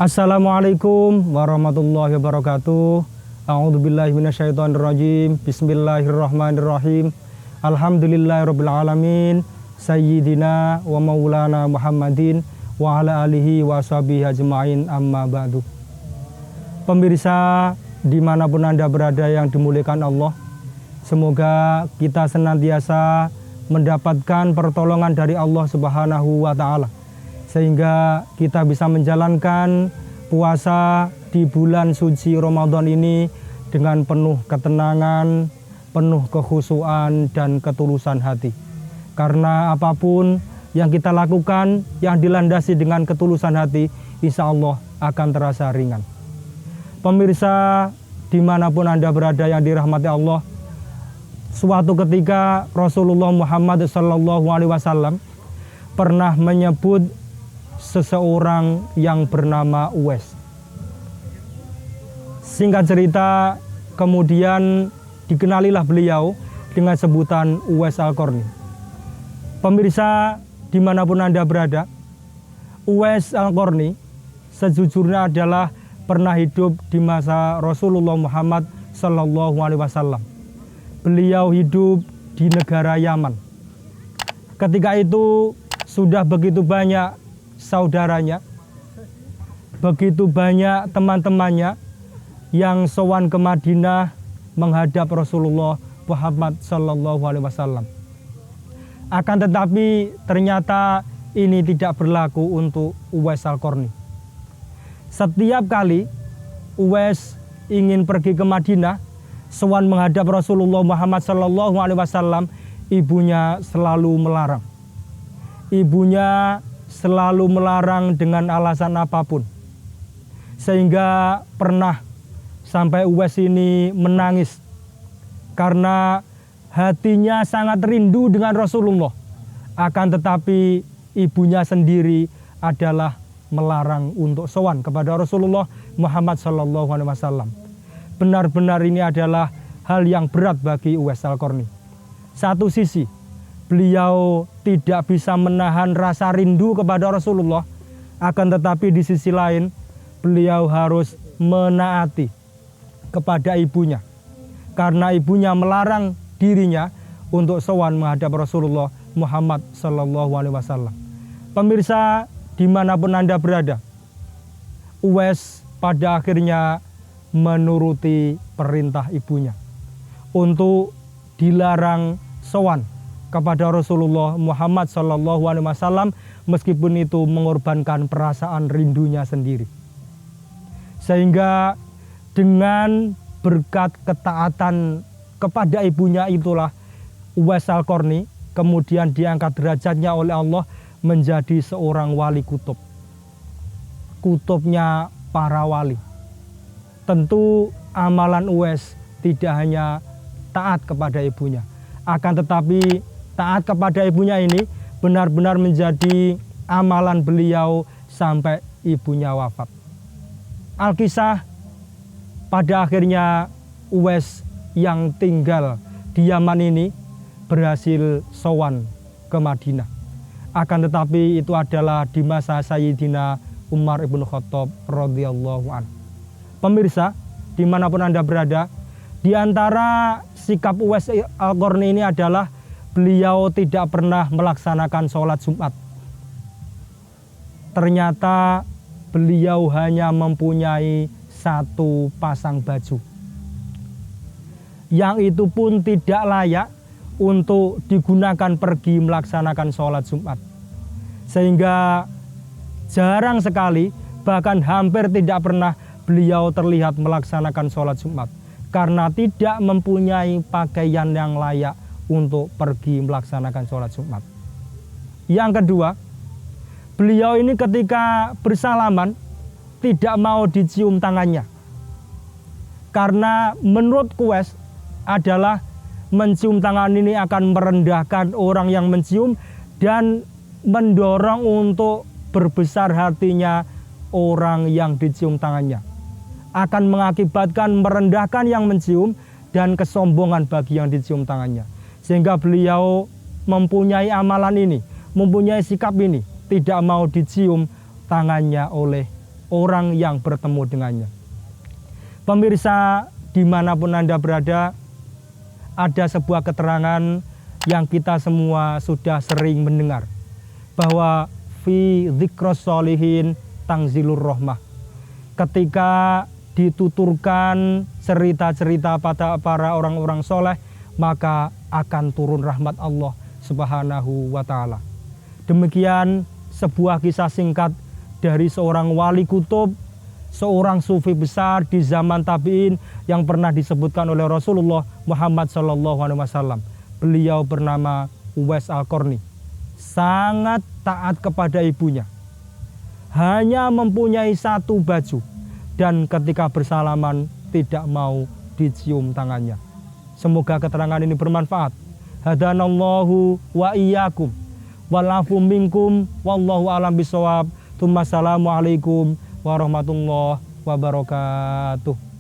Assalamualaikum warahmatullahi wabarakatuh. A'udzubillahi minasyaitonirrajim. Bismillahirrahmanirrahim. Alhamdulillahirabbil alamin. Sayyidina wa maulana Muhammadin wa ala alihi wa sahbihi ajmain, amma ba'du. Pemirsa dimanapun Anda berada yang dimuliakan Allah, semoga kita senantiasa mendapatkan pertolongan dari Allah Subhanahu wa Ta'ala, sehingga kita bisa menjalankan puasa di bulan suci Ramadan ini dengan penuh ketenangan, penuh kekhusyuan dan ketulusan hati. Karena apapun yang kita lakukan yang dilandasi dengan ketulusan hati, insya Allah akan terasa ringan. Pemirsa dimanapun Anda berada yang dirahmati Allah, suatu ketika Rasulullah Muhammad SAW pernah menyebut seseorang yang bernama Uwais. Singkat cerita, kemudian dikenalilah beliau dengan sebutan Uwais Al-Qarni. Pemirsa dimanapun Anda berada, Uwais Al-Qarni sejujurnya adalah pernah hidup di masa Rasulullah Muhammad SAW. Beliau hidup di negara Yaman. Ketika itu sudah begitu banyak saudaranya, begitu banyak teman-temannya yang sowan ke Madinah menghadap Rasulullah Muhammad SAW. Akan tetapi ternyata ini tidak berlaku untuk Uwais Al-Qarni. Setiap kali Uwais ingin pergi ke Madinah, sowan menghadap Rasulullah Muhammad SAW, ibunya selalu melarang. Ibunya selalu melarang dengan alasan apapun. Sehingga pernah sampai Uwais ini menangis karena hatinya sangat rindu dengan Rasulullah. Akan tetapi ibunya sendiri adalah melarang untuk sowan kepada Rasulullah Muhammad SAW. Benar-benar ini adalah hal yang berat bagi Uwais Al-Qarni. Satu sisi, beliau tidak bisa menahan rasa rindu kepada Rasulullah, akan tetapi di sisi lain beliau harus menaati kepada ibunya, karena ibunya melarang dirinya untuk sowan menghadap Rasulullah Muhammad SAW. Pemirsa dimanapun Anda berada, Uwais pada akhirnya menuruti perintah ibunya untuk dilarang sowan kepada Rasulullah Muhammad SAW, meskipun itu mengorbankan perasaan rindunya sendiri. Sehingga dengan berkat ketaatan kepada ibunya itulah Uwais Al-Qarni kemudian diangkat derajatnya oleh Allah menjadi seorang wali kutub. Kutubnya para wali. Tentu amalan Uwais tidak hanya taat kepada ibunya, akan tetapi taat kepada ibunya ini benar-benar menjadi amalan beliau sampai ibunya wafat. Alkisah, pada akhirnya Uwais yang tinggal di Yaman ini berhasil sowan ke Madinah. Akan tetapi itu adalah di masa Sayyidina Umar ibn Khattab radhiyallahu anhu. Pemirsa, dimanapun Anda berada, di antara sikap Uwais Al-Qarni ini adalah beliau tidak pernah melaksanakan sholat Jumat. Ternyata beliau hanya mempunyai satu pasang baju, yang itu pun tidak layak untuk digunakan pergi melaksanakan sholat Jumat. Sehingga jarang sekali, bahkan hampir tidak pernah beliau terlihat melaksanakan sholat Jumat, karena tidak mempunyai pakaian yang layak untuk pergi melaksanakan sholat Jumat. Yang kedua, beliau ini ketika bersalaman tidak mau dicium tangannya, karena menurut Uwais adalah mencium tangan ini akan merendahkan orang yang mencium dan mendorong untuk berbesar hatinya orang yang dicium tangannya. Akan mengakibatkan merendahkan yang mencium dan kesombongan bagi yang dicium tangannya. Sehingga beliau mempunyai amalan ini, mempunyai sikap ini, tidak mau dicium tangannya oleh orang yang bertemu dengannya. Pemirsa, dimanapun Anda berada, ada sebuah keterangan yang kita semua sudah sering mendengar, bahwa fi dzikros sholihin tangzilur rahmah. Ketika dituturkan cerita-cerita pada para orang-orang soleh, maka akan turun rahmat Allah Subhanahu wa ta'ala. Demikian sebuah kisah singkat dari seorang wali kutub, seorang sufi besar di zaman tabi'in yang pernah disebutkan oleh Rasulullah Muhammad SAW. Beliau bernama Uwais Al-Qarni. Sangat taat kepada ibunya. Hanya mempunyai satu baju, dan ketika bersalaman tidak mau dicium tangannya. Semoga keterangan ini bermanfaat. Hadanallahu wa iyyakum walafu minkum wallahu alam bisawab. Assalamualaikum warahmatullahi wabarakatuh.